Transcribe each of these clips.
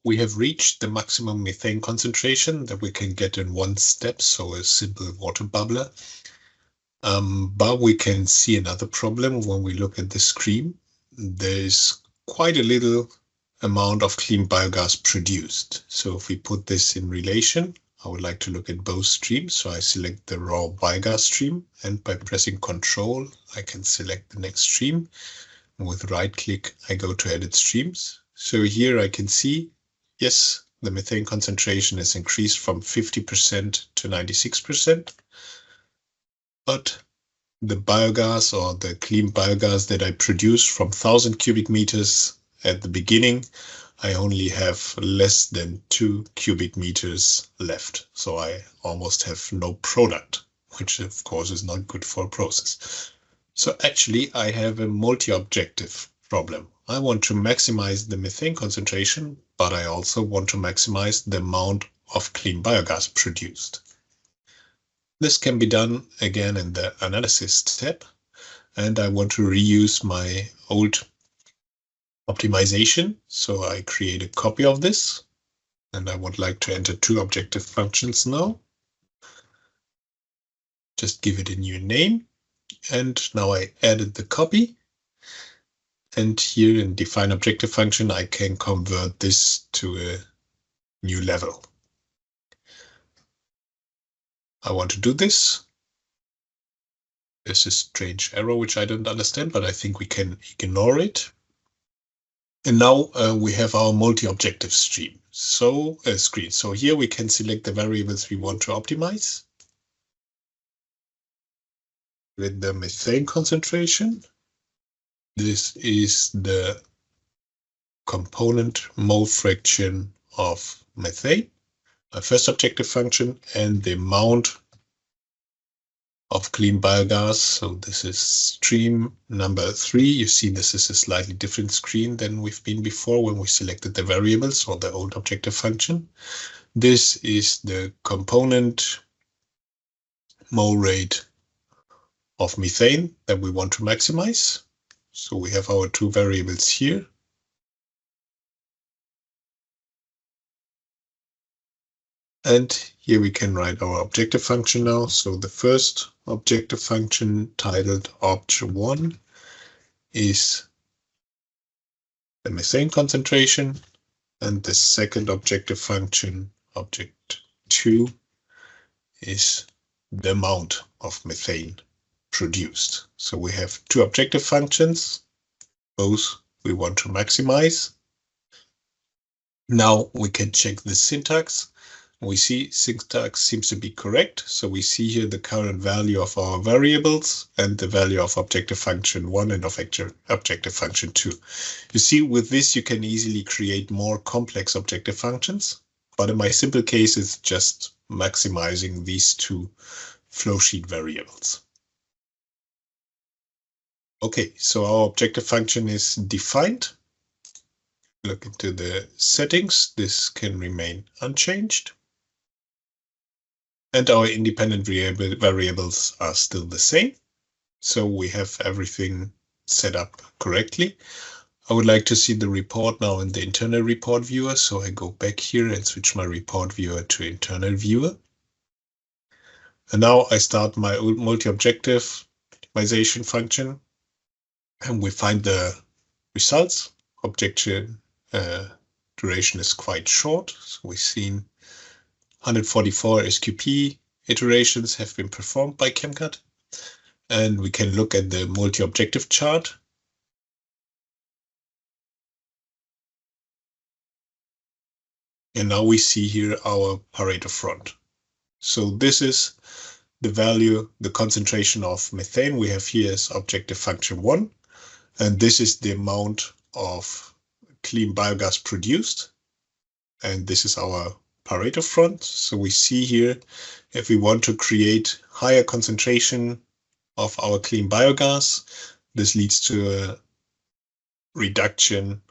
we have reached the maximum methane concentration that we can get in one step, so a simple water bubbler. But we can see another problem when we look at the stream. There's quite a little amount of clean biogas produced. So if we put this in relation, I would like to look at both streams. So I select the raw biogas stream, and by pressing Control, I can select the next stream. And with right click, I go to Edit Streams. So here I can see, yes, the methane concentration is increased from 50% to 96%. But the biogas, or the clean biogas that I produced from 1,000 cubic meters at the beginning, I only have less than 2 cubic meters left. So I almost have no product, which of course is not good for a process. So actually I have a multi-objective problem. I want to maximize the methane concentration, but I also want to maximize the amount of clean biogas produced. This can be done again in the Analysis tab, and I want to reuse my old optimization. So I create a copy of this, and I would like to enter 2 objective functions now. Just give it a new name, and now I added the copy. And here in define objective function, I can convert this to a new level. I want to do this. There's a strange error which I don't understand, but I think we can ignore it. And now we have our multi-objective stream. So screen. So here we can select the variables we want to optimize. With the methane concentration, this is the component mole fraction of methane, my first objective function, and the amount of clean biogas. So this is stream number 3. You see this is a slightly different screen than we've been before when we selected the variables or the old objective function. This is the component mole rate of methane that we want to maximize. So we have our 2 variables here. And here we can write our objective function now. So the first objective function, titled opt1, is the methane concentration, and the second objective function, object2, is the amount of methane produced. So we have 2 objective functions, both we want to maximize. Now we can check the syntax. We see syntax seems to be correct. So we see here the current value of our variables and the value of objective function 1 and of objective function 2. You see, with this, you can easily create more complex objective functions. But in my simple case, it's just maximizing these 2 flowsheet variables. Okay, so our objective function is defined. Look into the settings. This can remain unchanged. And our independent variables are still the same. So we have everything set up correctly. I would like to see the report now in the internal report viewer. So I go back here and switch my report viewer to internal viewer. And now I start my multi-objective optimization function. And we find the results. Objection duration is quite short. So we've seen 144 SQP iterations have been performed by CHEMCAD. And we can look at the multi-objective chart. And now we see here our Pareto front. So this is the value, the concentration of methane we have here as objective function 1. And this is the amount of clean biogas produced. And this is our Pareto front. So we see here, if we want to create higher concentration of our clean biogas, this leads to a reduction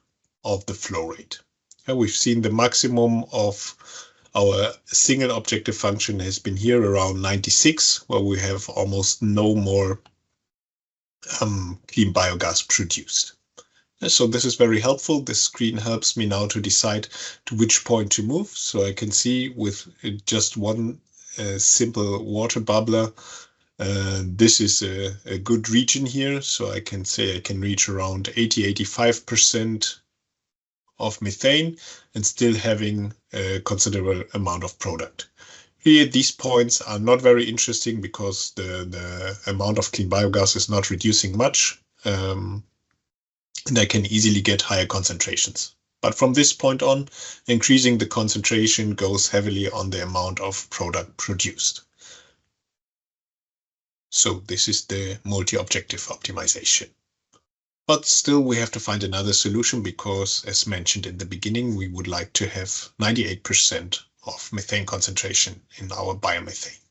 of the flow rate. And we've seen the maximum of our single objective function has been here around 96, where we have almost no more clean biogas produced. So this is very helpful. This screen helps me now to decide to which point to move. So I can see with just one simple water bubbler, this is a good region here. So I can say I can reach around 80–85% of methane and still having a considerable amount of product. Here, these points are not very interesting because the amount of clean biogas is not reducing much. And I can easily get higher concentrations. But from this point on, increasing the concentration goes heavily on the amount of product produced. So this is the multi-objective optimization. But still, we have to find another solution because, as mentioned in the beginning, we would like to have 98% of methane concentration in our biomethane.